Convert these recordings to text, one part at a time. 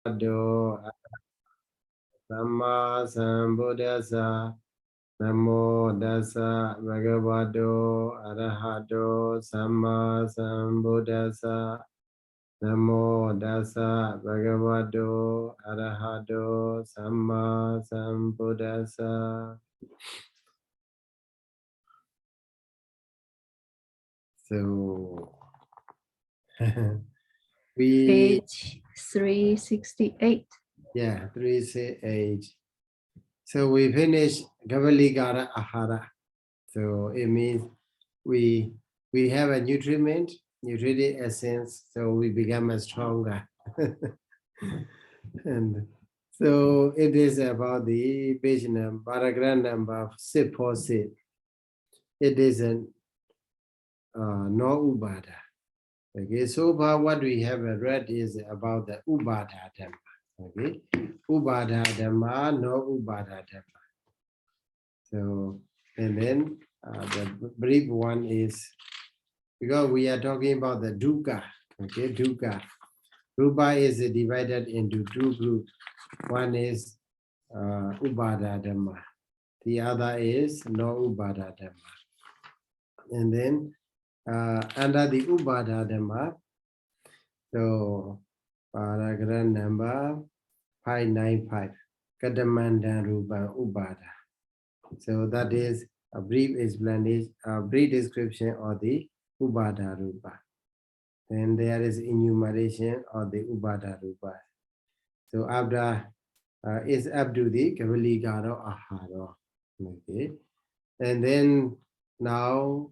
Do Sama Sambuddhasa Namo Dasa Bhagavato Arahato Sama Sambuddhasa Namo Dasa Bhagavato Arahato Sama Sambuddhasa. So we Page 368. yeah 368. So we finish Gavaligara Ahara. So it means we have a nutritive essence, so we become stronger. And so it is about the page number, paragraph number 646. It is an no ubada. Okay, so far what we have read is about the ubada dhamma. Okay, ubada dhamma, no ubada dhamma. So, and then the brief one is, because we are talking about the dukkha, okay, dukkha. Rupa is divided into two groups. One is upada dhamma. The other is no upada dhamma. And then under the upada dhamma, so paragraph number 595, Kadamandan Rupa Upada. So that is a brief explanation, a brief description of the Upada Rupa. Then there is enumeration of the Upada Rupa. So after is up to the Kavaligaro Aharo. Okay. And then now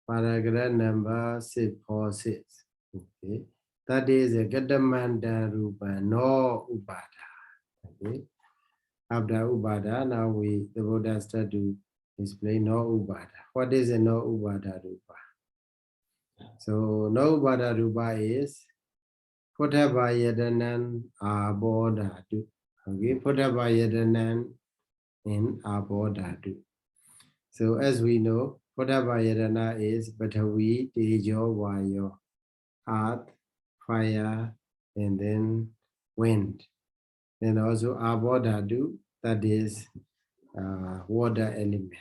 paragraph number 646. Okay. That is a Gadamanda Rupa, no Upada. Okay. After Ubada, now the Buddha start to explain no Ubada. What is a no Ubada Rupa? So no Ubada Rupa is Potaba Yadanan Abodhatu. Okay, Potaba Yadanan in Abodhatu. So as we know, Potaba Yadana is Batavi, Tejo, Vayo, earth, fire, and then wind. And also Abodhatu, that is water element.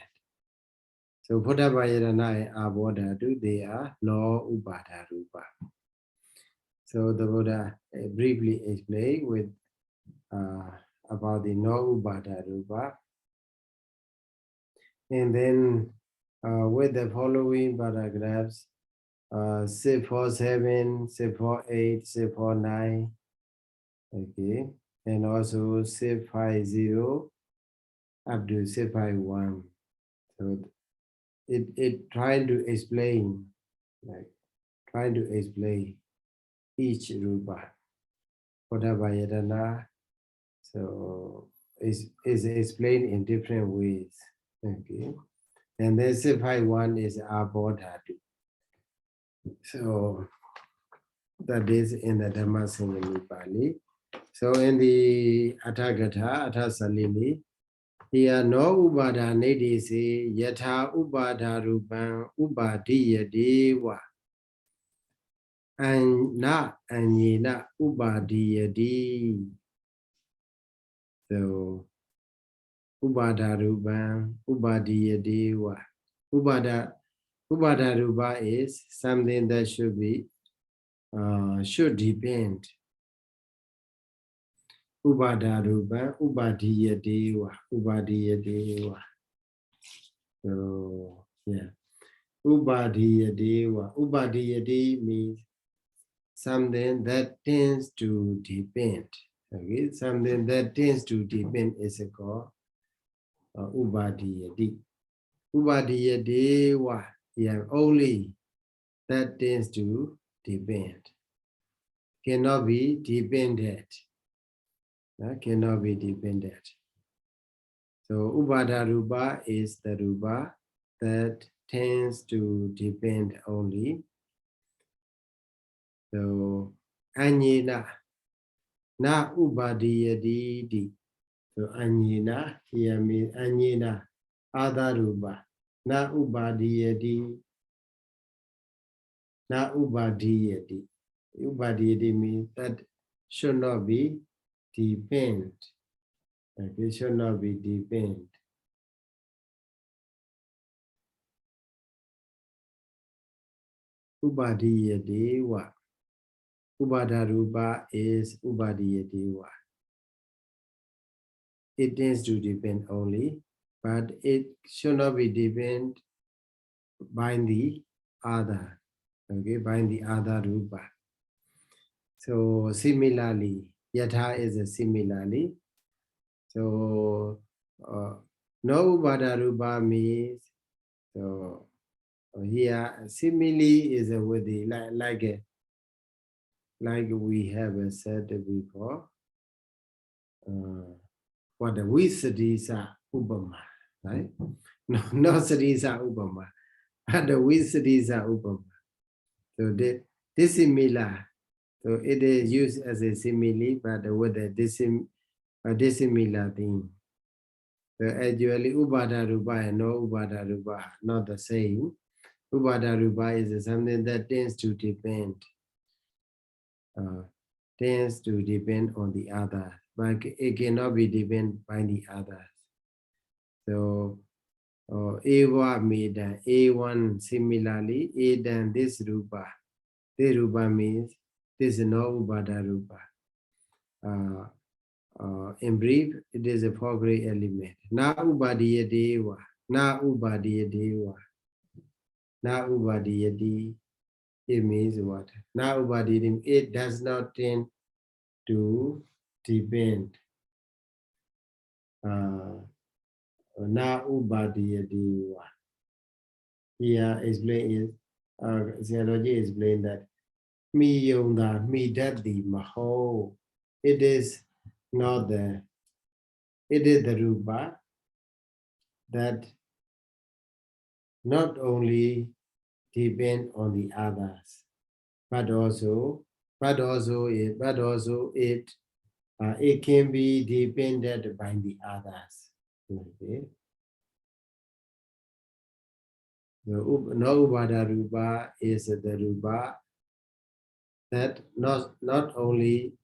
So Potaba Yadana and Abodhatu, they are no Ubada Rupa. So the Buddha briefly explained with about the no Ubada Rupa. And then with the following paragraphs, 647, 648, 649, okay, and also 650 up to 651. So it trying to explain, each rupa, Potaba Yadana. So is explained in different ways. Okay. And then 651 is Abodhatu. So that is in the Dhammasangani Pali. So in the Atthagata, Attasalini, here no Ubada Nidisi, Yatha Ubada Rupan Ubadiyadeva. And na anyina Ubadiyadi. So Ubada Rupan Ubadiyadeva. Ubada Rupa is something that should depend. Ubada Rupa Ubadiyadeva. So yeah. Ubadiyadeva. Ubadiyadi means something that tends to depend. Okay, something that tends to depend is called Ubadiyadi. Ubadiyadeva, yeah, only that tends to depend. Cannot be dependent. Cannot be dependent. So Ubada Rupa is the Rupa that tends to depend only. So Anyena, na Ubadiyadi. So Anyena, here means Anyena, other Rupa, na Ubadiyadi. Na Ubadiyadi. Ubadiyadi means that should not be depend. Okay, should not be depend. Ubadiyadewa. Ubadarupa is Ubadiyadewa. It tends to depend only, but it should not be depend by the other. Okay, by the other rupa. So similarly, yatha is a similarly. So no ubadarupa means so here simile is a with the like we have said before. What the Visadisa Ubama, right? No, not Sadisa Ubama, but the Visadisa Ubama. So this similar. So it is used as a simile, but with a dissimilar thing. So actually, Ubada Rupa and no Ubada Rupa not the same. Ubada Rupa is something that tends to depend on the other, but it cannot be dependent by the others. So Eva made A1 similarly, A than this Rupa. This Rupa means this is no Ubada Rupa. In brief, it is a four-grade element. Na Ubadiyadewa. Na Ubadiyadewa. Na Ubadiyadi. It means what? Na Ubadiyadim. It does not tend to depend. Na Ubadiyadewa. Here explain is theology explain that mi yonda mi dadi maho. It is not the. It is the rupa that not only depend on the others, but also it can be dependent by the others. Okay. The no ubada rupa is the rupa that not only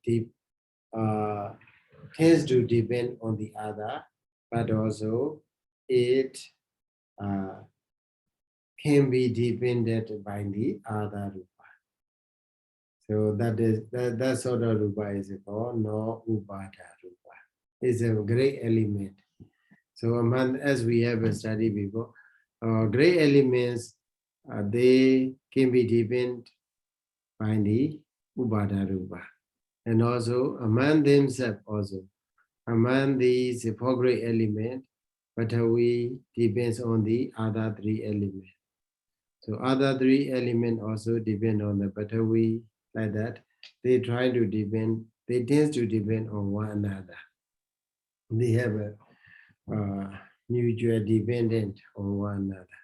tends to depend on the other, but also it can be dependent by the other rupa. So that sort of rupa is called no ubada rupa. It's a great element. So as we have studied before, great elements they can be dependent by the ubada rupa, and also among themselves also. Among these four great elements, Patavi depends on the other three elements. So other three elements also depend on the Patavi, like that. They tend to depend on one another. They have a mutual dependent on one another.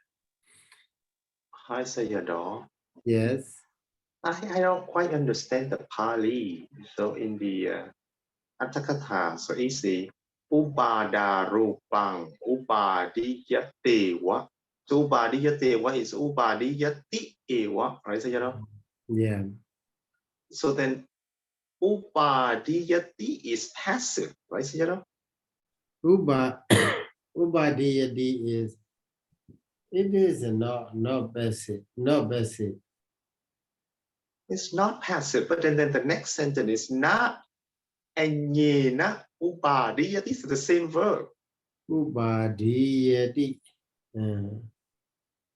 Hi, Sayadaw. Yes. I don't quite understand the Pali. So in the Atthakatha, so it says Ubada Rupang Ubadiyatewa. So Ubadiyatewa is Ubadiyati Ewa, right, Sayadaw? Yeah. So then Ubadiyati is passive, right, Sayadaw? Ubadiyadi is not passive, It's not passive, but then the next sentence is not and yena ubadiyati is the same verb. Ubadiyati.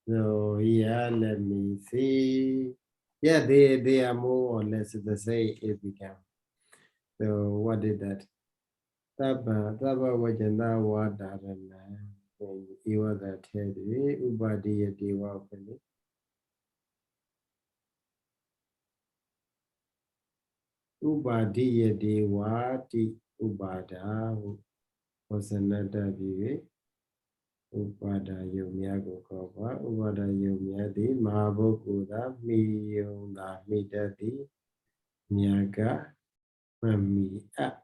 So yeah, let me see. Yeah, they are more or less the same it became. So what is that? Taba wajana wadarana. Iwa that head. Ubadiyati wapali. Ubadiyati wati ubada was another view. Upada Yomya Gokova, Upada Yomya di Mahabokuda, Miyonda Midadi, Nyaga, Mami up.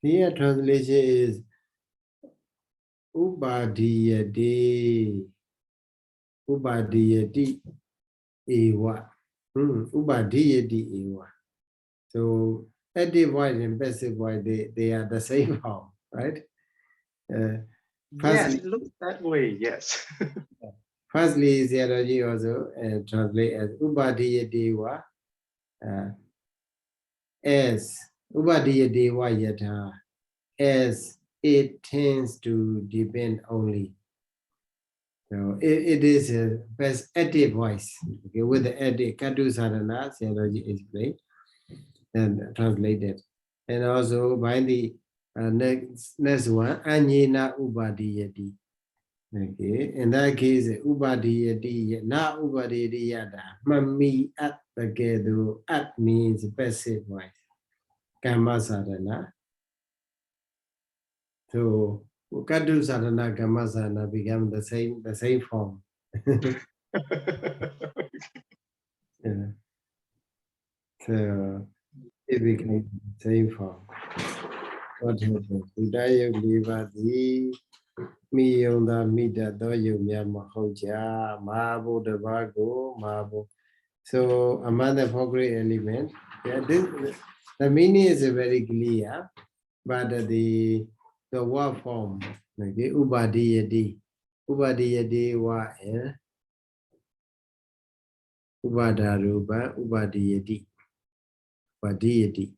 Here translation is Ubadiyadi Ewa. Ubadiyati eva. So active voice and passive voice, they are the same form, right? Yes, Firstly, it looks that way. Yes. firstly, Zayadaji also translate as Ubadiyati eva, as Ubadiyati eva yatha, as it tends to depend only. So it is a best active voice. Okay, with the active Katu Sadhana, Sayadaji explained and translated. And also by the next one, Anyena Ubadiyati. Okay, in that case, Ubadiyati, na Ubadiyati yada, mami at the gedu, at means passive voice. Kama Sadhana. So Katu Sadhana, Kama Sadhana become the same form. Yeah. So it became the same form. What happened? Udaya Livadi, Mi Yonda Mida Doyo Yamahoja, Mabu the Vago, Mabu. So among the four great elements, yeah, the meaning is very clear, but the word form, okay, Ubadiyadi. Ubadiyadi wa Ubadaruba, Ubadiyadi. Ubadiyadi.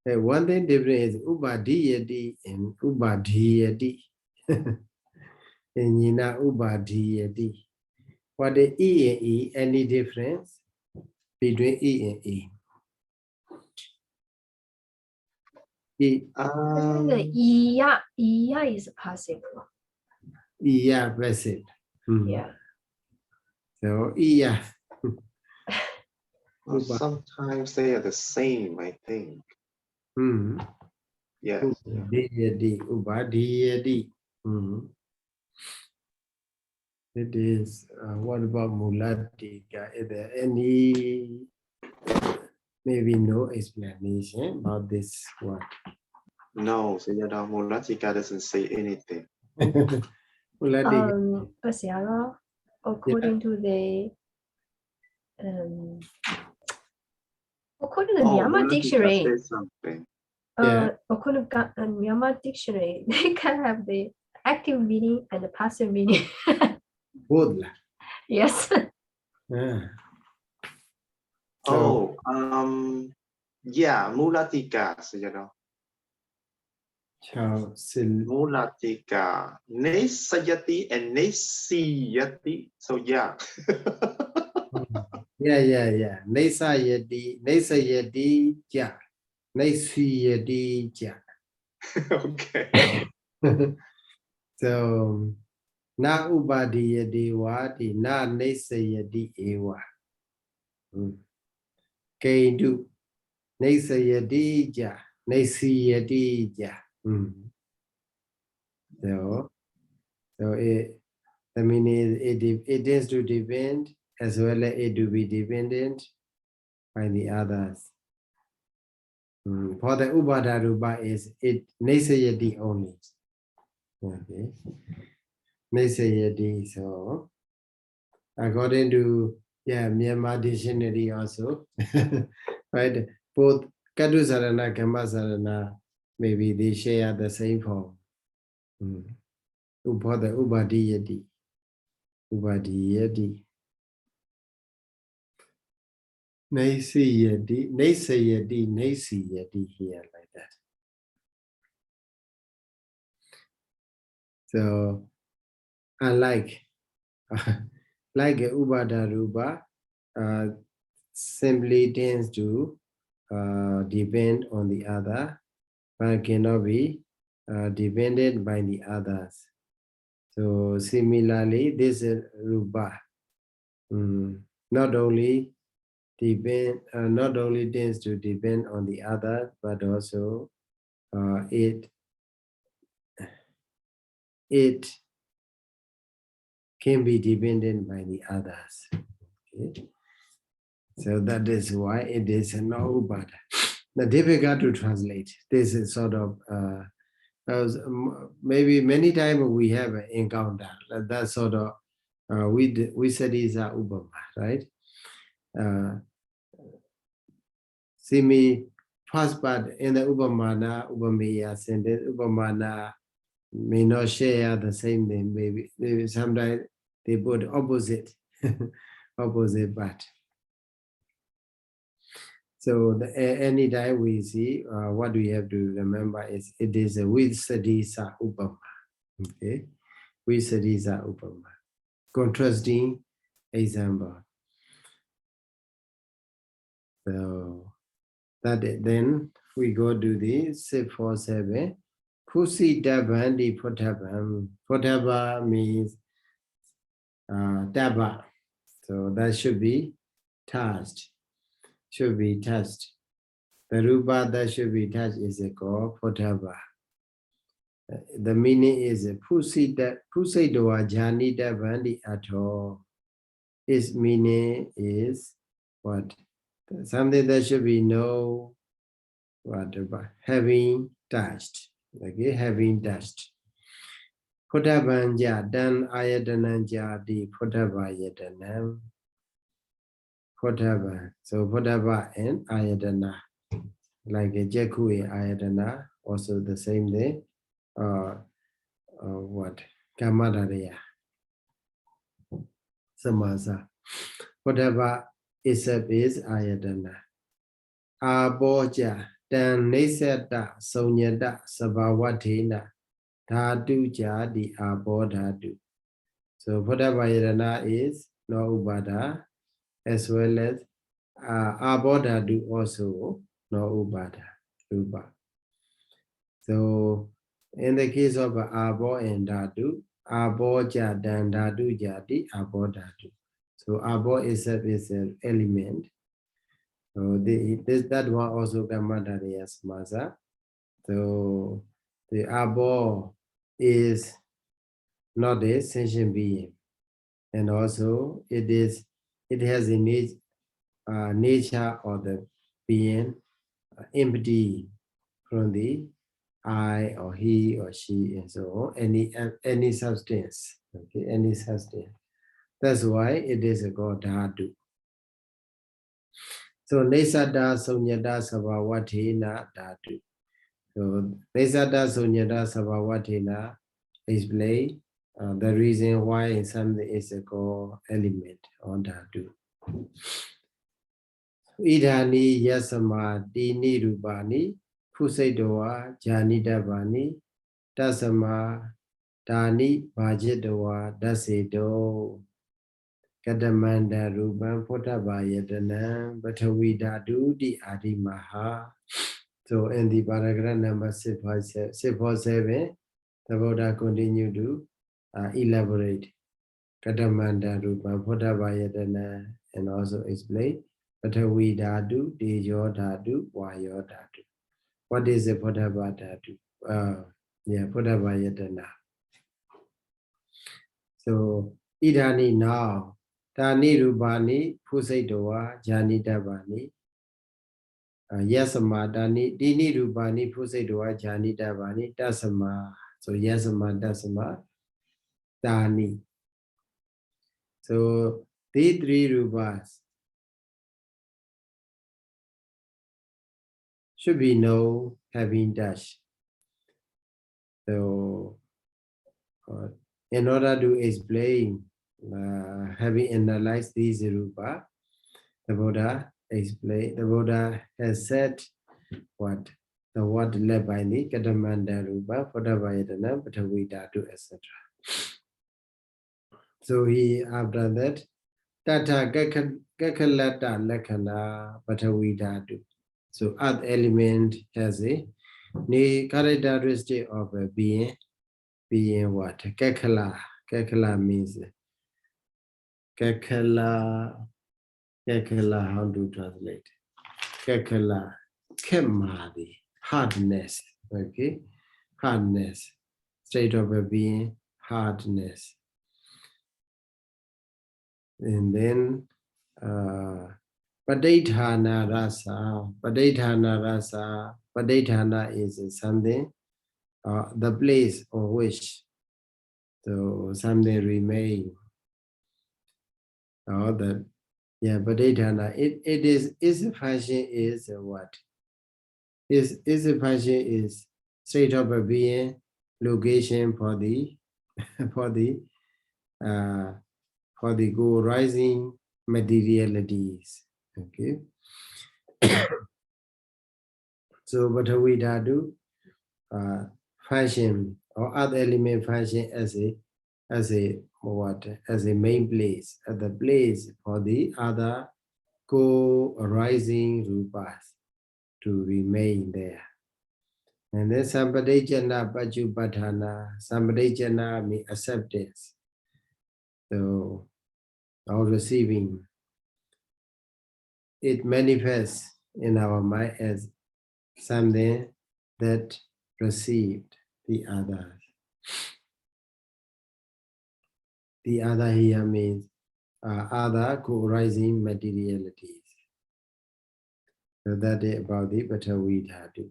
One thing different is Ubadiyadi and Ubadiyadi. And Nina Ubadiyadi. What the E and E, any difference between E and E? E, The iya is passive. yeah, passive. Yeah. So yeah. Sometimes they are the same, I think. Yes. Ubadiyadi, Ubadiyadi. It is, what about Mulatika? Is there any, maybe no explanation about this one? No, Sayadaw Mulatika doesn't say anything. Mulatika, Asiara, according to the according to the Myanmar Mulatika dictionary, says something. according to Myanmar dictionary, they can have the active meaning and the passive meaning. both. Yes. So, Yeah, Mulatika, Sayadaw. Mulatika, Nesayati and Nesiyati. So yeah. yeah. Nesayati, ja. Nesayati, ja. Okay. So, na ubadiyati wati, na nesayati ewa. Kaindu, nesayati, ja. Nesayati, ja. So I mean, it tends to depend as well as it to be dependent by the others. For the Ubadaruba is it Nesayati only. Okay. Nesayati, so according to Myanmar dictionary also, right? Both Kadu Sarana, Kama Sarana, maybe they share the same form. For the Ubadiyati. Ubadiyati. Nesayati here like that. So unlike like Ubadaruba simply tends to depend on the other, but cannot be depended by the others. So similarly, this Ruba not only tends to depend on the other, but also it can be dependent by the others. Okay. So that is why it is an Ubada. Now difficult to translate. This is sort of maybe many times we have an encounter that sort of we study is Ubama, right? semi first part in the Upamana, Upameya sentence, Upamana may not share the same thing. Maybe sometimes they put opposite, opposite part. So anytime we see, what we have to remember is it is a with Sadisa Upama. Okay, with Sadisa Upama. Contrasting example. So that then we go to the 647. Kusi Dabandi Potabam. Potaba means Daba. So that should be touched. Should be touched. The rupa that should be touched is called Potaba. The meaning is Pusidoa Jani Dabandi Ato. Its meaning is what? Something that should be no whatever, having touched. Okay, having touched. Pottabanja dan ayatananja di Pottaba yatanam. Pottaba. So Pottaba and ayatana. Like a Jakui ayatana, also the same thing. What? Kamadariya. Samasa. Pottaba itself is ayatana. Aboja dan neseta sonyada sabavatina dhatu jadi abodhatu. So Pottaba is no ubada as well as abodhatu also no ubada rupa. So in the case of abo and dhatu, aboja dan dhatu jadi abodhatu. So abo itself is an element. So that one also Kamadariya Samasa. So the abo is not a sentient being, and also it has a nature of the being empty from the I or he or she and so on, any substance. Okay, any substance. That's why it is called dhatu. So Nesada Sonyada Sabavatina Dhatu. So Nesada Sonyada Sabavatina explain the reason why in something is called element or dhatu. Idhani Yasama Dini Rubani Pusadoa Janidabani Dasama Dani Bajidoa Dasedo Kadamanda Ruban Pottaba Yadana Batawi Dhatu di Adimaha. So in the paragraph number 647, the Buddha continued to elaborate Kadamanda Ruban Pottaba Yadana and also explain Batawi Dhatu, Dejo Dhatu, Vayo Dhatu. What is a Pottaba Dhatu? Pottaba Yadana. So Idhani now. Tani Rubani, Pusadoa, Jani Dabani, Yasama, Dini Rubani, Pusadoa, Jani Dabani, Dasama, so Yasama, Dasama, Dani. So these three Rubas should be no having dash. So in order to explain, having analyzed these rupa, the Buddha explained. The Buddha has said what the word led by the Kadamanda rupa, Pottaba Batawi Dhatu, etc. So he after that, Tata Gakalata Lakana Batawi Dhatu. So earth element has a characteristic of a being what? Kakala. Kakala means Kakala, how to translate? Kakala, Kemadi, hardness, okay? Hardness, state of a being, hardness. And then, Padithana rasa, Padithana is something, the place on which so something remain. Or the Yeah, Padidhana. It is its function is what? Its function is state of a being, location for the for the co-rising materialities. Okay. So Bhatavi Dhatu function or other element function as a main place, at the place for the other co-arising rupas to remain there. And then Sampadejana Pachupatthana, Sampadejana means acceptance. So, or receiving, it manifests in our mind as something that received the others. The other here means other co-arising materialities. So that is about the Patavi Dhatu.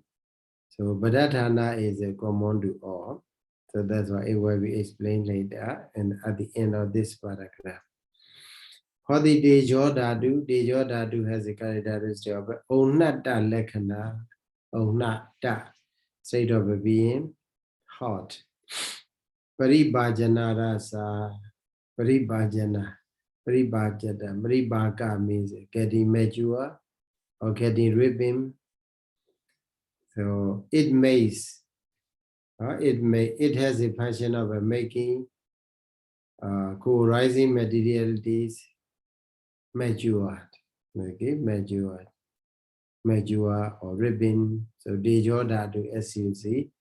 So Bhadatthana is a common to all. So that's why it will be explained later and at the end of this paragraph. For the Dejo Dhatu has a characteristic of Onnatta Lekhana, Onnatta, state of a being, hot. Paribhajana rasa, Paribhajana, Paribhaka means getting mature or getting ribbon. So it makes, it has a function of making co-rising materialities matured. Okay, matured or ribbon. So Dejo Dhatu, as you see.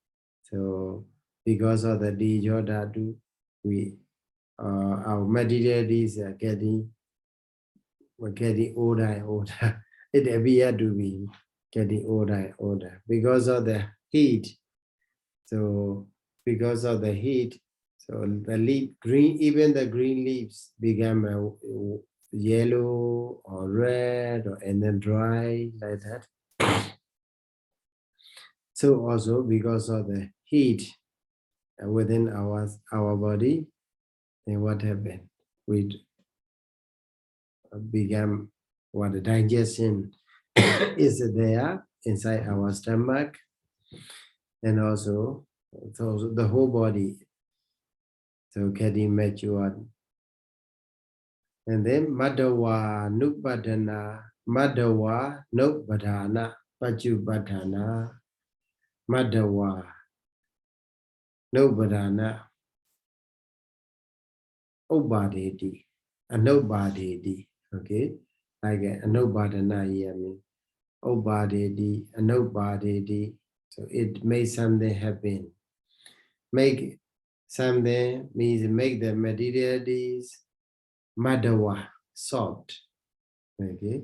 So because of the Dejo Dhatu, our materialities are getting older and older. It appears to be getting older and older because of the heat. So because of the heat, so the leaf green, even the green leaves become yellow or red and then dry like that. So also because of the heat within our body, then what happened? We become what the digestion is there inside our stomach, and also so the whole body, so getting matured. And then Madhawa Nupadana, Madhawa Nupadana, Pachupatthana, Madhawa Nupadana, Ubadeti, Anubadeti, okay? Like Anubadana here means Ubadeti, Anubadeti. So it makes something happen. Make something means make the materialities Madhawa, soft. Okay.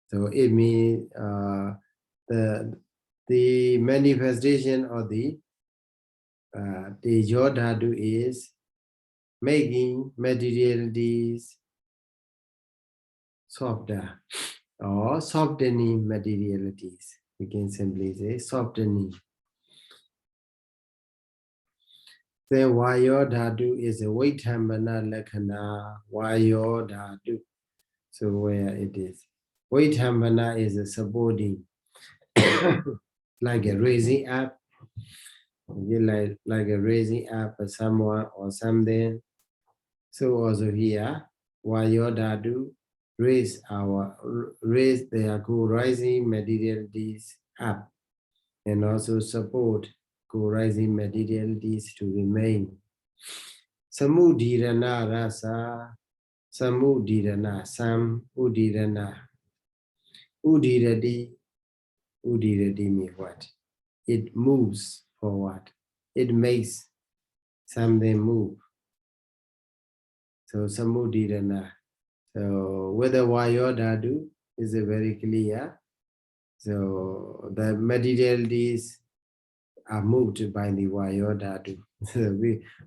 So it means the manifestation of the Tejo Dhatu is making materialities softer or softening materialities. We can simply say softening. Then Vayo Dhatu is a Vaitambana Lakhana, Vayo Dhatu. So where it is. Vaitambana is a supporting, like a raising up, like a raising up someone or something. So also here, Vayo Dhatu raise their co-rising materialities up and also support co-rising materialities to remain. Samudhirana rasa, Samudhirana, Sam Udhirana. Udhirati means what? It moves forward. It makes something move. So Samudhirana. So whether Vayo Dhatu is very clear. So the materialities are moved by the Vayo Dhatu.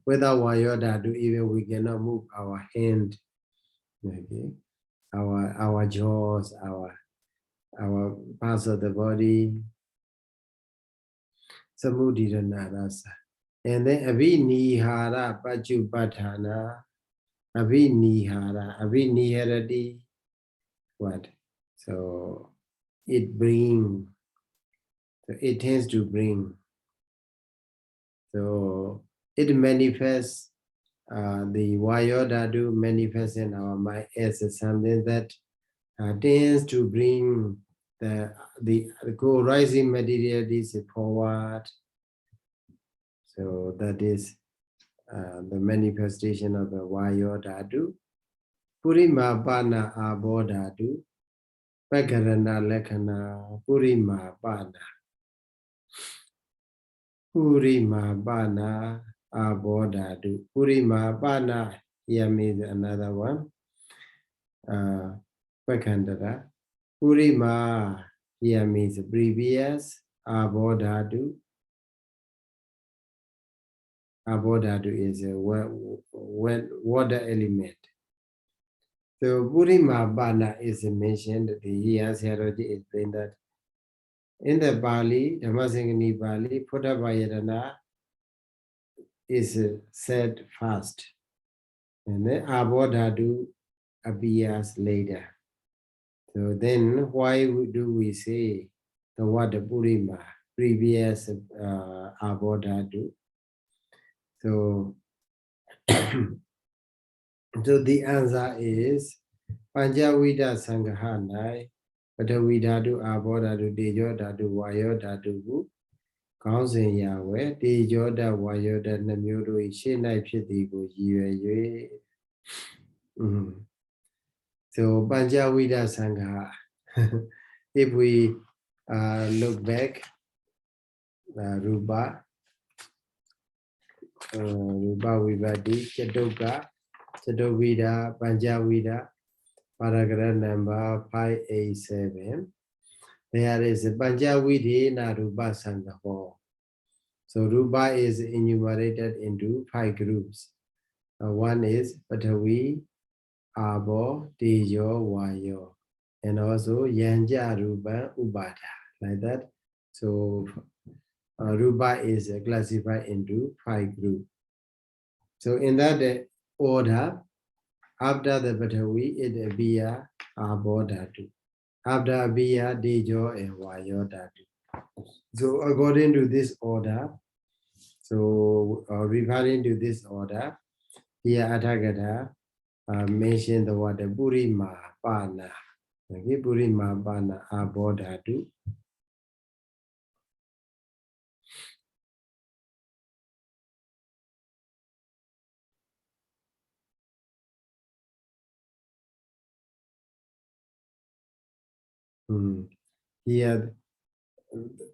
Without Vayo Dhatu, even we cannot move our hand, okay? Our jaws, our parts of the body. Samudhirana rasa. And then Avinihara Pachupatthana. Abhinihara, abhiniharati, what? So it brings, so it tends to bring. So it manifests, the Vayodhatu manifests in our mind as something that tends to bring the co-rising materialities forward. So that is the manifestation of the Vayodhatu. Purima Pana Abodhatu, Pakarana Lekhana, Purima Pana. Purima Pana Abodhatu. Purima Pana, here means another one. Pakandara. Purima, here means previous. Abodhatu. Abodhatu is a water element. So Purima Bana is mentioned. The Sayadaw explained that in the Bali, Dhammasangani Bali, Phuttavayadana is said first, and then Abodhatu appears later. So then, why do we say the word Purima, previous Abodhatu? So, so the answer is Panjavida Sangahanai, Patavidhatu, Abodhatu, Tejodhatu, Vayodhatu, Kaunsin Yahweh, Tejoda, Vayoda, Namyodo, Shenai Pitigo, Yue. So Panjavida Sangha. If we look back, Rupa Vivadi, Chadoka, Chadovida, Panjavida, paragraph number 587. There is a Panjavidi na Rupa Sangha. So Rupa is enumerated into 5 groups. One is Patavi, Abo, Tejo, Vayo, and also Yanja, Rupa, Ubada, like that. So Rupa is classified into 5 groups. So in that order, after the Patavi, it appears Abodhatu. After appears Tejo and Vayodhatu. So according to this order, so referring to this order, here Athagata mentioned the word Purima Pana. Okay, Purima Pana Abodhatu. Here,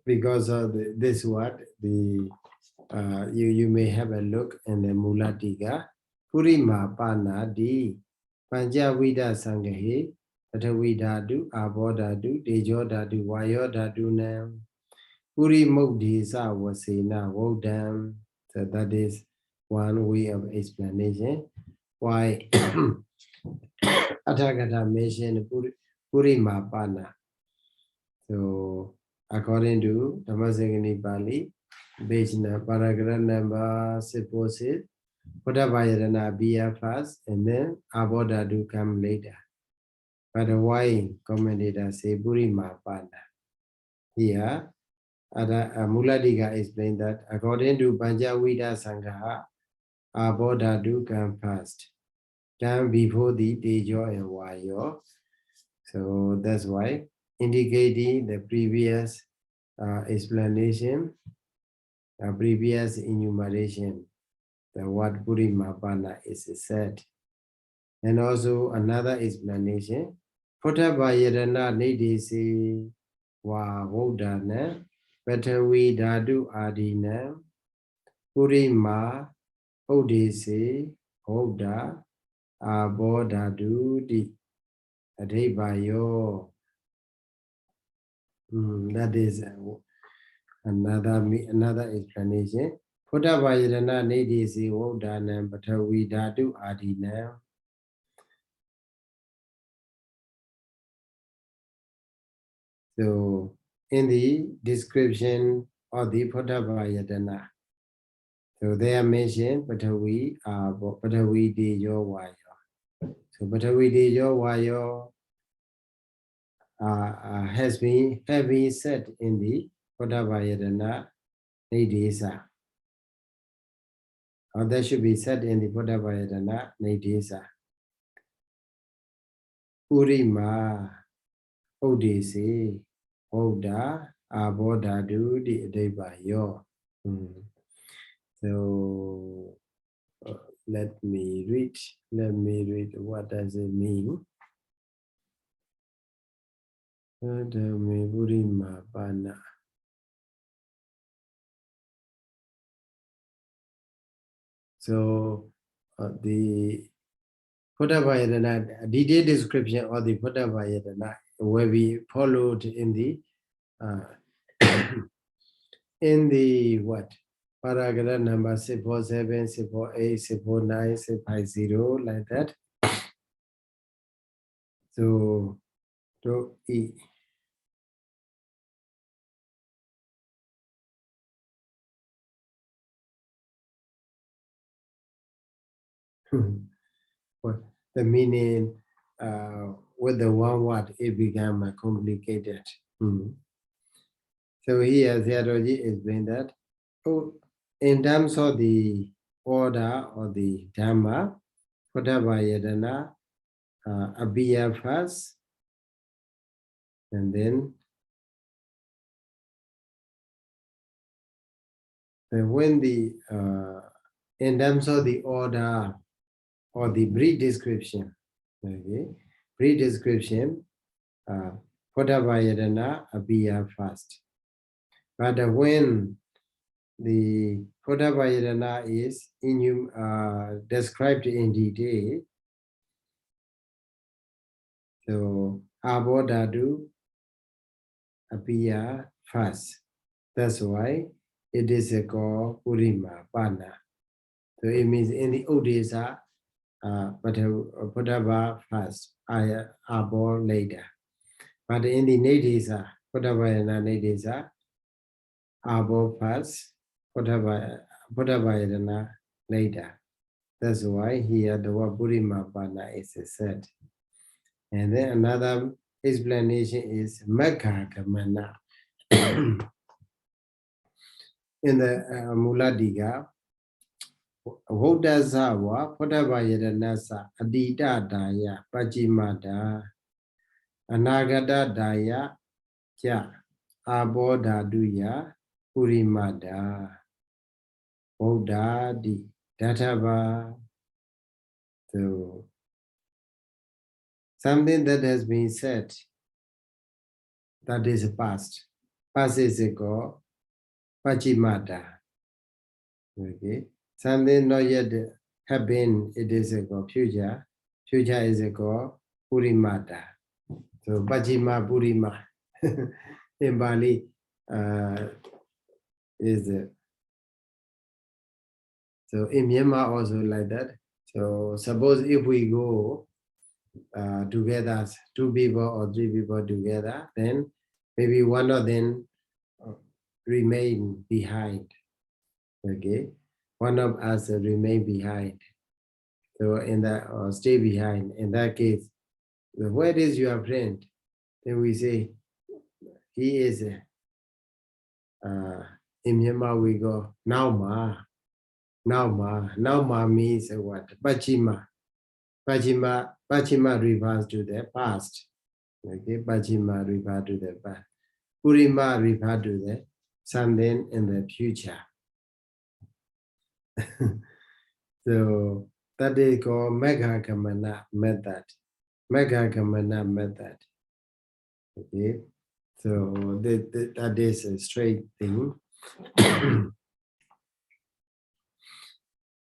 because of this word, you may have a look in the Mulatika. Purima Pana Di Panjavida Sangahe Patavidhatu Abodhatu Tejodhatu Vayodhatu Nam Puri Mukti Sa Vasena Vodam. So that is one way of explanation why Athagata mentioned Purima Pana. So according to Dhammasangani Bali, paragraph number 646, Phuttavayadana appear first and then Abodhatu come later. But why commentators say Purima Pana? Here, Muladika explained that according to Panjavida Sangha, Abodhatu come first, come before the Tejo and Vayo. So that's why, indicating the previous explanation, previous enumeration, the word Purima Pana is said. And also another explanation, Phuttavayadana Nidisi Wa Vodana, Patavi Dhatu Adina, Purima Odisi Hoda Abodhatu Di Adhibayo. That is another explanation. Phuttavayadana Nidisi Vodana Patavi Dhatu Adina. So in the description of the Phuttavayadana, so they are mentioned Patavi, Tejo, Vayo. So Patavidejo Vayo has been said in the Bodhavayadana Nidesa. Or that should be said in the Bodhavayadana Nidesa. Urima Odese Oda Abodadu di Devayo. So let me read what does it mean. Urima Bana. So the Bodhavayadana, detailed description of the Bodhavayadana will be followed in the what? Paragraph number 647, 648, 649, 650, like that. So to E. What the meaning with the one word it became complicated. So here theology explained that in terms of the order or the Dhamma, Bodhavayadana appear first, and then when the in terms of the order or the brief description, okay, brief description, Bodhavayadana appear first. But when the Bodhavayadana is described in detail, so Abodhadu appear first. That's why it is called Urima Pana. So it means in the Odesa, Bodhava first, Abo later. But in the Nadesa, Bodhavayadana Nadesa, Abo first, Bodhavayadana later. That's why here the word Urima Pana is said. And then another explanation is Maghagamana. In the Muladika, Vodazawa, Bodhavayadana Adita Daya, Pachimada, Anagada Daya, Ja, Aboda Duya, Urimada, Boda Di, Databa. So something that has been said, that is past. Past is called Pachimada. Okay. Something not yet happened, it is called future. Future is called Purimata. So Pachima Purima in Bali is so in Myanmar also like that. So suppose if we go together, 2 people or 3 people together, then maybe one of them remain behind. Okay, one of us remain behind. So in that or stay behind. In that case, where is your friend? Then we say he is in Myanmar. We go now ma means what? Pachima refers to the past. Okay, Pachima refers to the past. Purima refers to the something in the future. So that is called Meghagamana method. Meghagamana method. Okay, so that is a straight thing.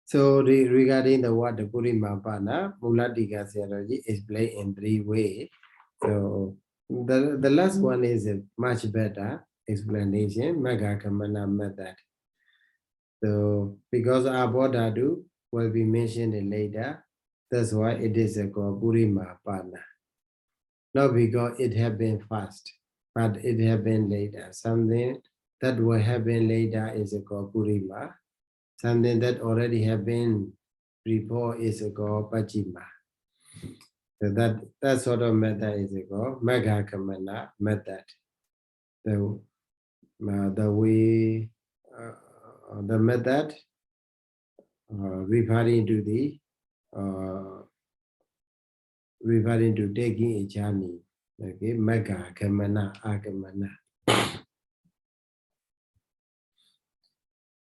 So regarding the word Purimapana, Muladika theology is played in 3 ways. So the last one is a much better explanation, Meghagamana method. So because Abodhadu will be mentioned later, that's why it is called Purimapana. Not because it happened fast, but it happened later. Something that will happen later is called Purima. Something that already happened before is called Pachima. So that sort of method is called Magga Kamana method. The way the method referring to the referring to taking a journey. Okay, Magga Kamana Agamana.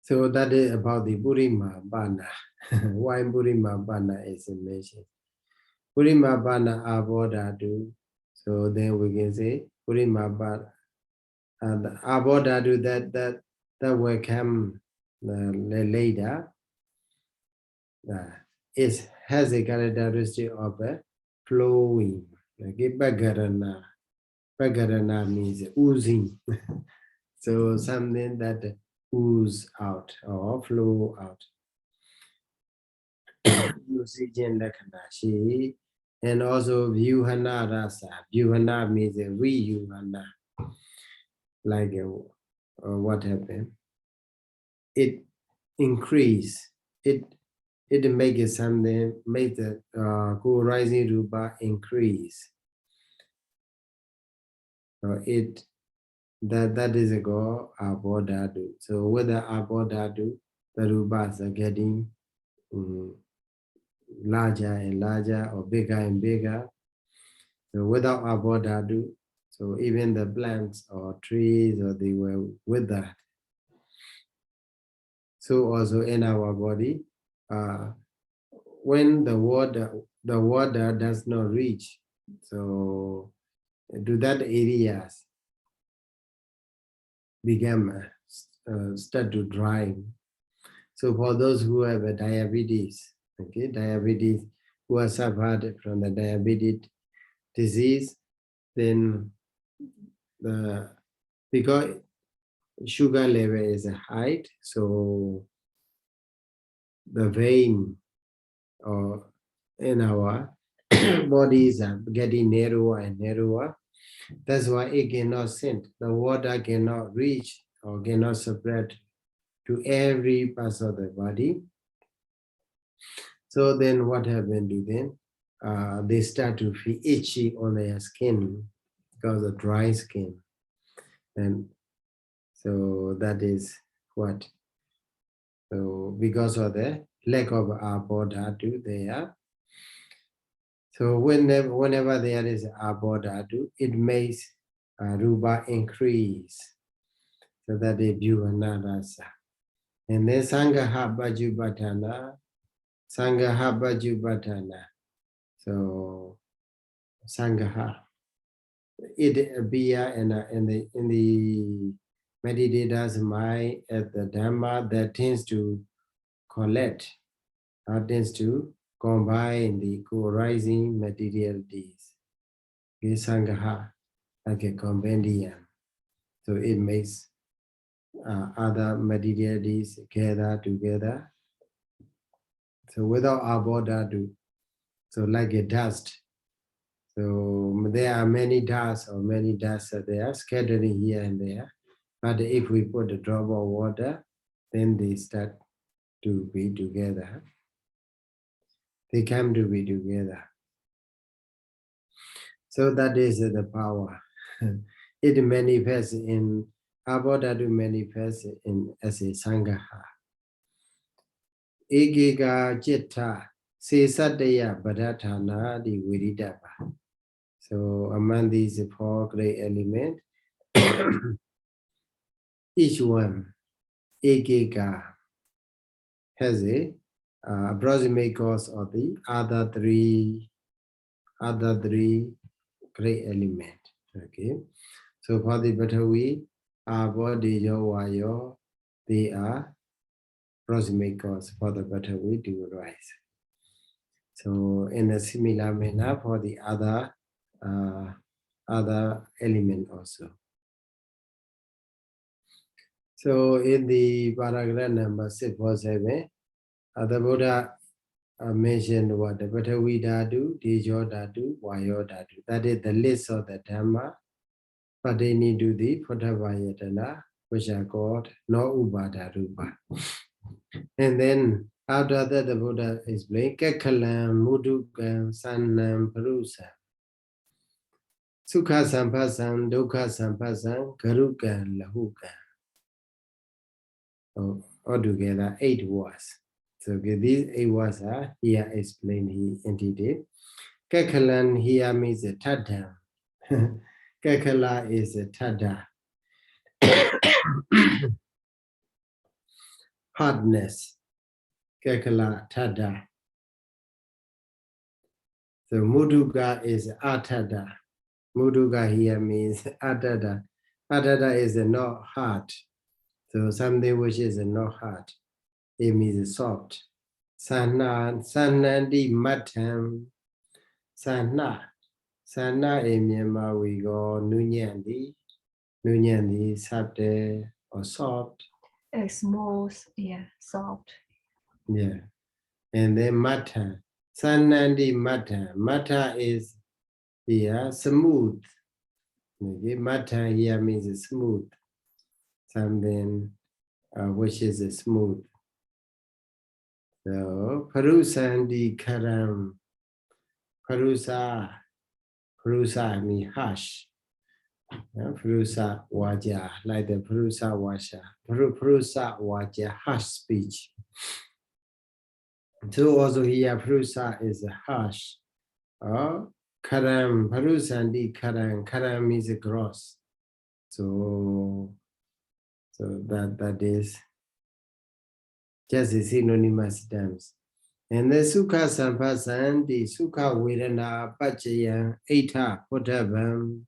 So that is about the Purima Bana. Why Purima Bana is mentioned. Purima Bana Abodadu. So then we can say Purima Bana. And Abodadu that will come later. It has a characteristic of a flowing. Okay, Bagarana. Bagarana means oozing. So something that ooze out or flow out. And also Vyuhana Rasa. Vyuhana means a re-Vyuhana. Like what happened? It increase. It makes something, make the co-rising rupa increase. That is a go abodadu. So whether abodadu, the rupas are getting larger and larger or bigger and bigger. So without abodadu, so even the plants or trees, or they were with that. So also in our body, when the water does not reach, so to that areas become start to dry. So for those who have a diabetes, okay, diabetes, who are suffered from the diabetes disease, then because sugar level is high, so the vein or in our bodies are getting narrower and narrower. That's why it cannot sink. The water cannot reach or cannot spread to every part of the body. So then what happened to them? They start to feel itchy on their skin because of dry skin. And so that is what. So because of the lack of abodhatu there. So whenever there is abodhatu, it makes rupa increase. So that is Vyuhana Rasa. And then Sangaha Bajupatana. Sangaha Bajupatana. So Sangaha. It appears in the meditator's mind as the Dhamma that tends to collect, tends to combine the co-rising materialities. Sangaha, like a compendium. So it makes other materialities gather together. So without abodhatu, so like a dust. So there are many dusts or many dusts are there scattering here and there. But if we put a drop of water, then they start to be together. They come to be together. So that is the power. It manifests in abodhatu manifests in as a sangaha. Egega citta se sattaya badathana di viridapa. So among these four great elements, each one, Ekeka, has a approximate cause of the other three great elements. Okay, so for the Patavi, Abodhiyo Vayo, they are approximate cause for the Patavi to rise. So in a similar manner for the other element also. So in the paragraph number 647, the Buddha mentioned what the Patavi Dhatu, Tejo Dhatu, Vayo Dhatu. That is the list of the Dhamma pertaining to the Pratavayatana, which are called no Upada Rupa. And then After that, the Buddha explained Kekhalam, Mudukam, Sannam, Parusam. Sukha Sampasam, Dukha Sampasam, Garukam, Lahukam. Altogether 8 words. So these 8 words are here explained in detail. Kekhalan here means a tada. Kekhala is a tada. Hardness. Kekhala tada. So Muduga is atada. Muduga here means atada. Atada is a not hard. So something which is not hard. It means soft. Sanandi matam. Sana. Sana in Myanmar we go Nunyandi. Nunyandi sabde or soft. Smooth, yeah, soft. Yeah. And then mata. Sanandi mata. Mata is here smooth. Okay. Mata here means smooth. Something which is smooth. So Parusandi Karam. Parusa means harsh. Parusa Waja, like the Parusa Washa. Parusa Waja, harsh speech. So also here Parusa is harsh. Karam, Parusandi Karam. Karam means gross. So that is just a synonymous terms. And the Sukha Sampasandi, Sukha Vedana Pachaya, Eta Potabam.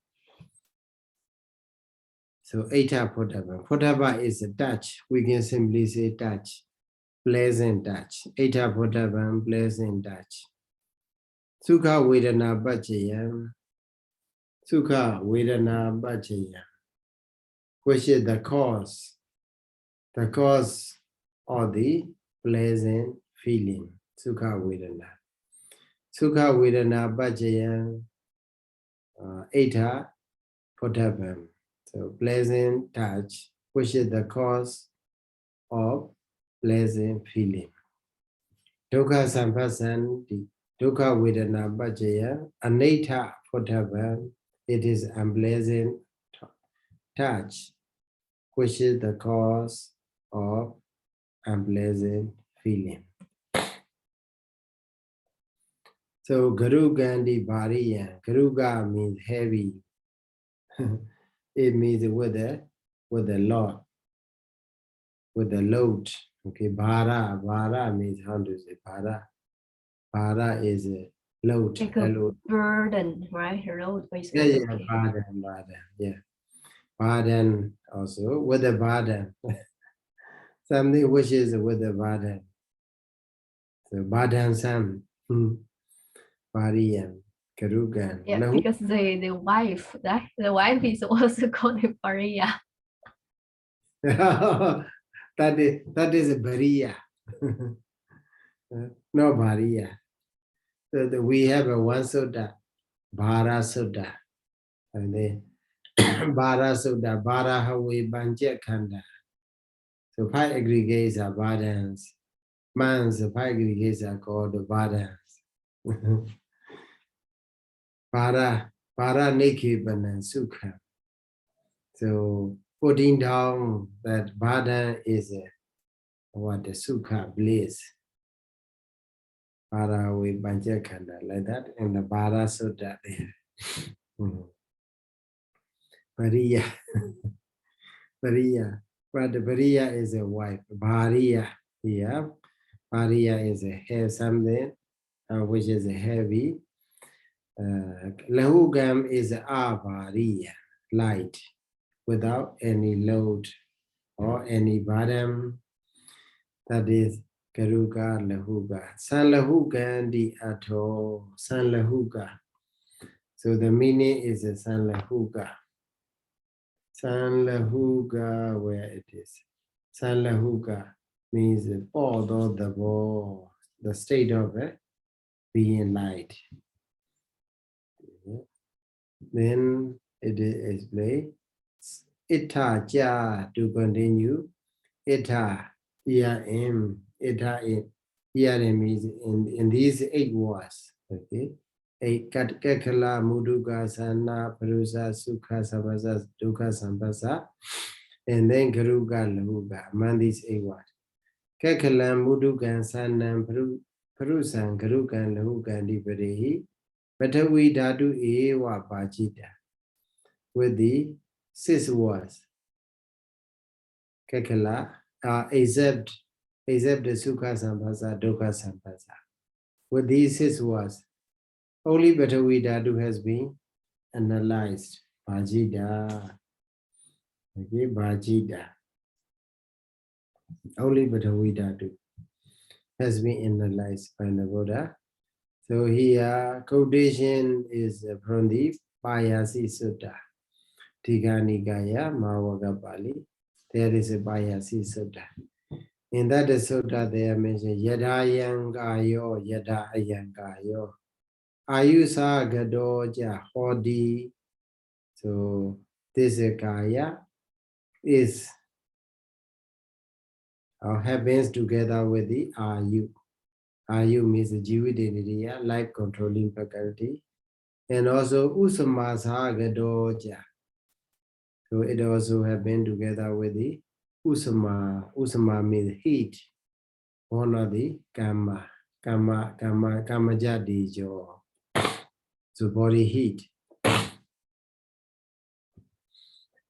So Eta Potaba. Potaba is a touch. We can simply say touch. Pleasant touch. Eta Potabam, pleasant touch. Sukha Vedana Pachaya. Sukha Vedana Pachaya. Which is the cause. The cause of the pleasant feeling. Sukha Vedana. Sukha Vedana Pachaya. Eta Potabam. So pleasant touch, which is the cause of pleasant feeling. Dukkha Sampasanti, Dukkha Vedana Bhajaya, Aneta Potabam, it is unpleasant touch, which is the cause of unpleasant feeling. So Guru Gandhi Bhariya, Garuga means heavy. It means with the Lord, with the load. Okay, Bhara means how to say Bhara. Bhara is a load. Like a burden, right? A load is Yeah, okay. burden, yeah. Burden also with a burden. Something which is with a burden. So burden some. Bhariyan, Karugan. Yeah, because the wife, right? The wife is also called Pariya. that is a Bhariya. No Bhariya. So we have a one Sutta, Bhara Sutta. And then Bhara Sutta, Bhara Hawi Banjya Khanda. So 5 aggregates are burdens. Man's 5 aggregates are called burdens. Bhara Nikhipanan Sukha. So putting down that burden is the Sukha, bliss. Bhara with Banjya Khanda, like that, and the Bhara Sutta there. Bhariya. Bhariya. But the Bhariya is a wife. Bhariya. Yeah. Bhariya is a hair something which is a heavy. Lahugam is Abhariya, light, without any load or any burden. That is Garuga Lahuga. San Lahuga di Ato. San Lahuga. So the meaning is a San Lahuga. San Lahuga, where it is. San Lahuga means although the state of it being light. Then it is explained. Ita ja to continue. Ita in. Ita in. Here it means in these 8 words, okay? 8 Kakala, Muduga, Sana, Parusa, Sukha, Samasa, Dukkha, Sampasa, and then Garuga, Lahuga, among these 8 words. Kakala, Muduga, Sana, Parusa, Garuga, Lahuga, Diparehi, Patawi Dadu Ewa Pajita, with the 6 words. Kakala, except the Sukha Sampasa, Dukkha Sampasa. With these 6 words, only Patavi Dhatu has been analyzed. Bhajida. Okay, Bhajida. Only Patavi Dhatu has been analyzed by the Buddha. So here, quotation is from the Payasi Sutta. Tika Nikaya, Mahavaga Pali. There is a Payasi Sutta. In that sutta, they are mentioned Yada Yangayo, Yada Ayangayo. Ayusa Gadoja Hodi. So this Kaya is happens together with the Ayu. Ayu means the Jividiniya, life controlling faculty. And also Usamasa Gadoja. So it also happens together with the Usama. Usama means heat. One of the Kama Jadi Jo. So body heat.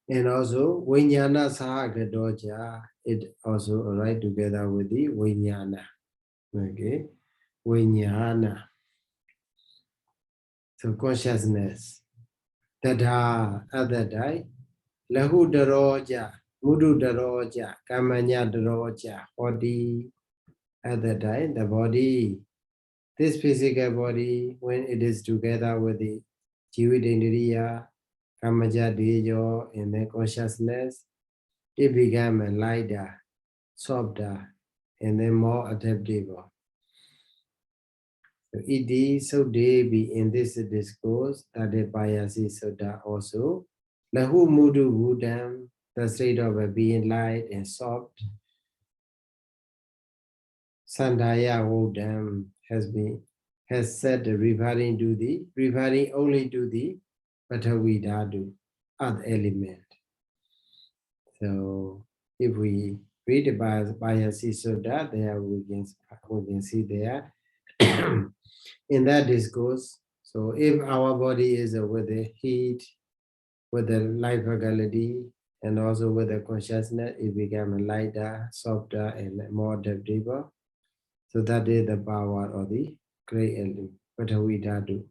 And also Vinyana Sahagadoja, it also arrives together with the Vinyana. Okay, Vinyana. So consciousness. Tada at that time. Lahu Daroja, Mudu Daroja, Kamanya Daroja, body at that time, the body. This physical body, when it is together with the Jividendriya, Kamaja Dejo, and then consciousness, it became a lighter, softer, and then more adaptable. So it is so they be in this discourse that the Payasi Sutta also. Lahu Mudu Budam, the state of being light and soft. Sandaya Wodam has said referring only to the Patavi Dhatu, earth element. So if we read about Payasi Sutta, there we can see there in that discourse. So if our body is with the heat, with the life faculty, and also with the consciousness, it becomes lighter, softer, and more adaptable. So that is the power of the great element, Patavi Dhatu.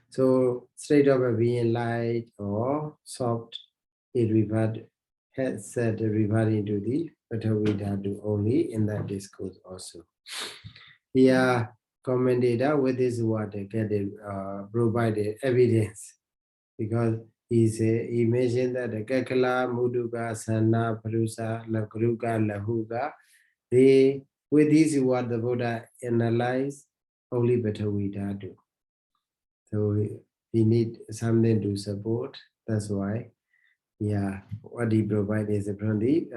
So state of being light or soft, it has said referring to the Patavi Dhatu only in that discourse also. Here, commentator with this word provided evidence because he mentioned that the Kakala, Muduga, Sana, Parusa, Lakruga, Lahuga, they with this word the Buddha analyzed only Patavi Dhatu. So we need something to support. That's why, yeah, what he provided is from the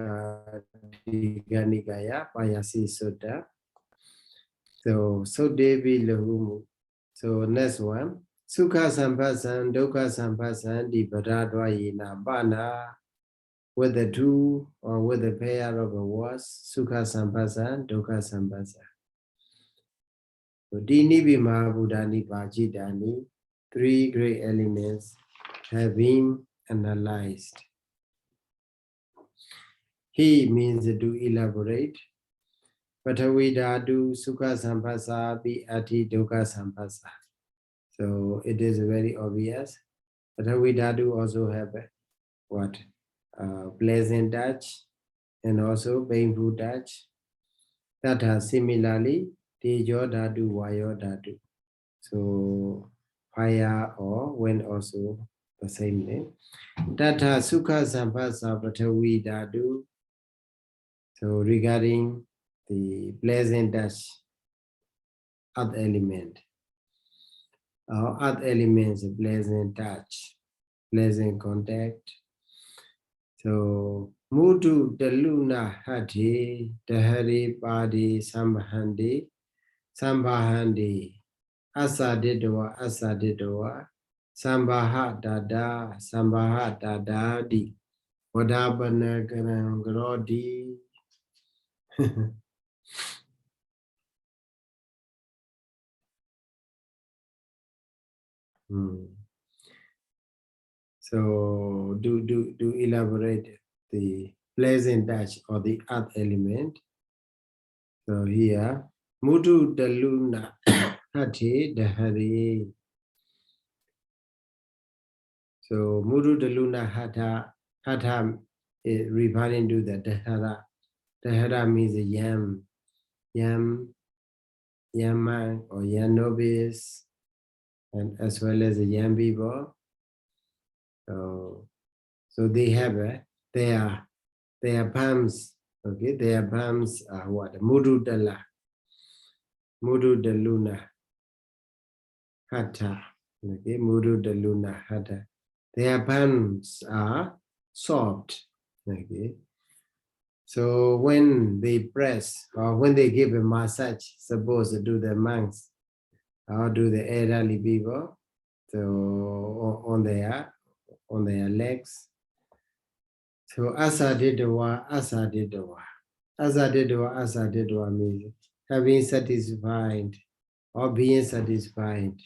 Tika Nikaya, Payasi Sutta. So Devi Lahumu. So next one. Sukha Sampasan, Dukkha Sampasan, Di Padadwa Yina Bana. With the two or with the pair of the words, Sukha Sampasan, Dukkha Sampasan. So Dini Bima Buddhani Bhajidani, 3 great elements have been analyzed. He means to elaborate. Patavi Dhatu, Sukha Sampasa, Ati Dukkha Sampasa. So it is very obvious. Patavi Dhatu also have what? Pleasant touch and also painful touch. That has similarly Tejo Dhatu, Vayo Dhatu. So fire or wind also the same name. Tata Sukha Sampasa Patavi Dhatu. So regarding the pleasant touch, earth element. Earth elements, pleasant touch, pleasant contact. So Mudu Daluna Hati Dahari Padi Sambahandi Sambahandi Asadidwa Asadidwa Sambaha Dada Sambaha Dadadi Wadabana Grodi. So do elaborate the pleasant touch or the earth element. So here Mudu Daluna Hati Dahari. So Mudu Daluna Hatha is referring to the Dahara. Dahara means a yam man or yam novice, and as well as a yam people. So they have their palms. Okay, their palms are what? Mudu Daluna Hatha. Okay, Mudu Daluna Hatha. Their palms are soft. Okay. So when they press or when they give a massage, suppose to do the monks or do the elderly people, so on their legs. So asadidwa means having satisfied or being satisfied.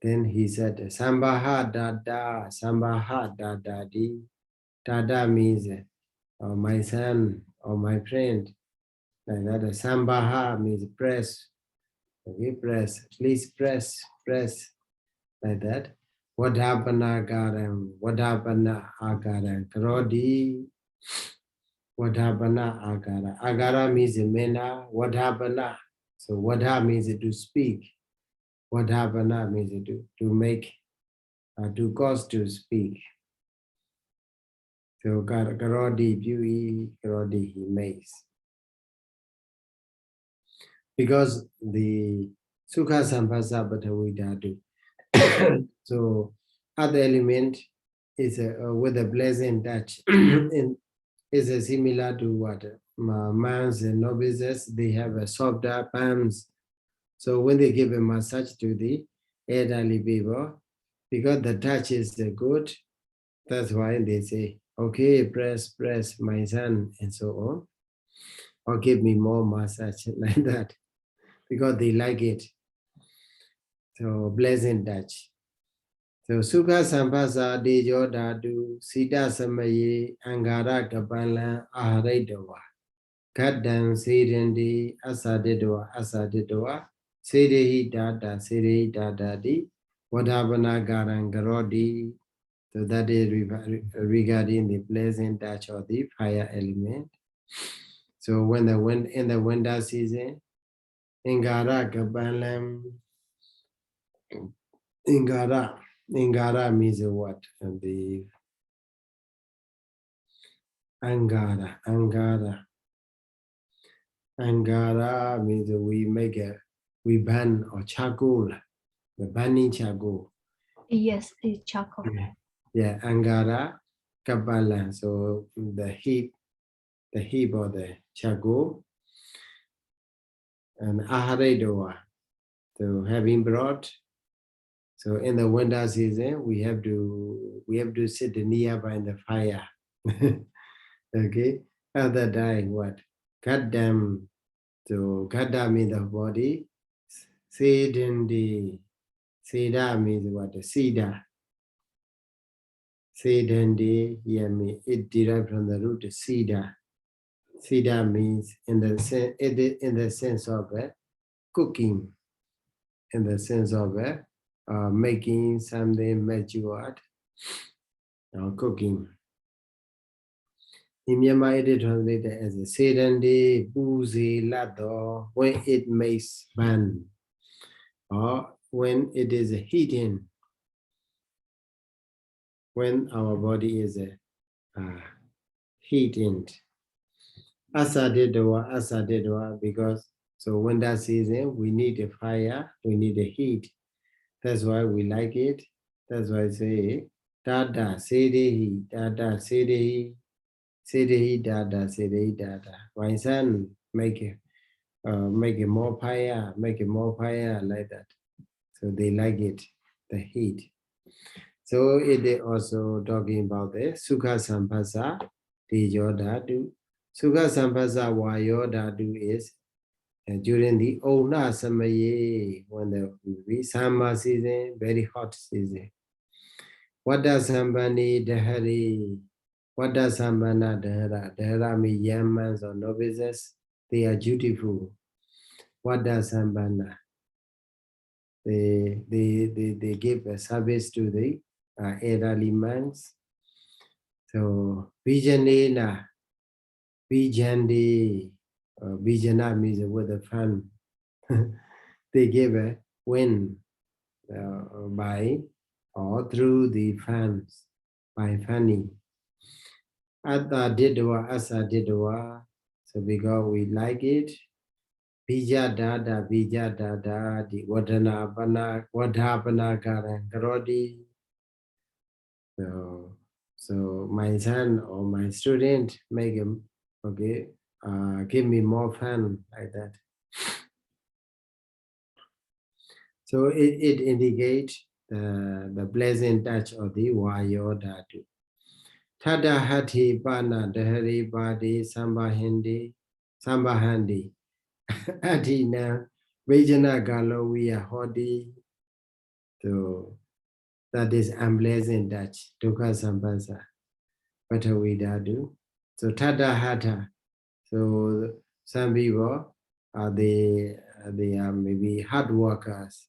Then he said, Sambaha Dadadi. Dada means my son or my friend. Like that. Sambaha means press. Okay, press. Please press. Like that. Wadabana agaram. Karodi. Wadabana agara. Agara means mena. Wadabana. So wadha means to speak. Wadabana means to make, to cause to speak. So Karodi Pui, Karodi he makes. Because the Sukha Sampasa Bhatavida. So other element is with a pleasant touch. Is similar to what monks and novices, they have a softer palms. So when they give a massage to the elderly people, because the touch is good, that's why they say, okay, press, my son, and so on. Or give me more massage like that, because they like it. So pleasant touch. So Sukha Sampasa Dejo Dadu Sita Samaye Angara Kapala Aharaitawa Kaddan Sedandi Asadidwa Sedehi Dadadi Wadabana Garan Garodi. So that is regarding the pleasant touch of the fire element. So when in the winter season, Ingara Kabalam Ingara means what? The Angara means we burn or charcoal, the burning charcoal. Yes, it's charcoal. Yeah, Angara Kabbalah. So the heat or the charcoal. And Aharedoa. So having brought. So in the winter season, we have to sit nearby the fire. Okay. Other dying what? Cut them. So cut them in the body. Sedandi. Seda means what? The cedar. Sedandi, yeah, it derived from the root cedar. Cedar means in the sense of cooking, in the sense of making something matured or cooking. In Myanmar, it is translated as a sedandi buzi lato, when it makes burn, or when it is heating, when our body is heating. Asadidwa, because so winter season, we need a fire, we need a heat. That's why we like it. That's why I say Dada Sedehi, Dada Sedehi, Sedehi Dada, Sedehi Dada. My son, make it more fire, make it more fire like that. So they like it, the heat. So it is also talking about the Sukha Sampasa, the Yodadu. Sukha Sampasa wa Yodadu is during the Ona Samaye, when the summer season, very hot season. Wada Sambani Dahari, Wada Sambana Dahara, Dahara me young mans or novices, they are dutiful. Wada Sambana, they give a service to the elderly mans. So Vijanena, Vijandi, Vijana means with a fan. They give a wind by or through the fans, by fanning. Atta Didwa, Asa Didwa, so because we like it. Bija Dada, the Wadana Bana, Wadhabana Garan Garodi. So my son or my student make him, okay, give me more fun like that. So it indicates the pleasant touch of the Vayo Dhatu. Tada Hati Bana Dahari Badi Sambahindi Sambahandi Adina Vijana Galowiya Hodi. So that is unpleasant touch, Dukkha Sambasa. Patawidadu. So Tada Hata. So some people they are maybe hard workers.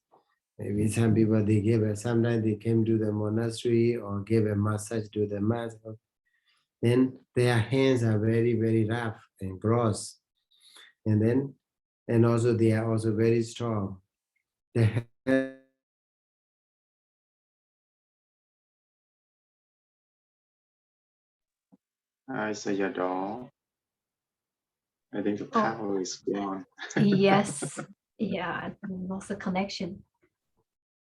Maybe some people they give sometimes they came to the monastery or give a massage to the master. Then their hands are very, very rough and gross. And also they are also very strong. Hi, Sayadaw. I think the power is gone. Yes. Yeah, lost the connection.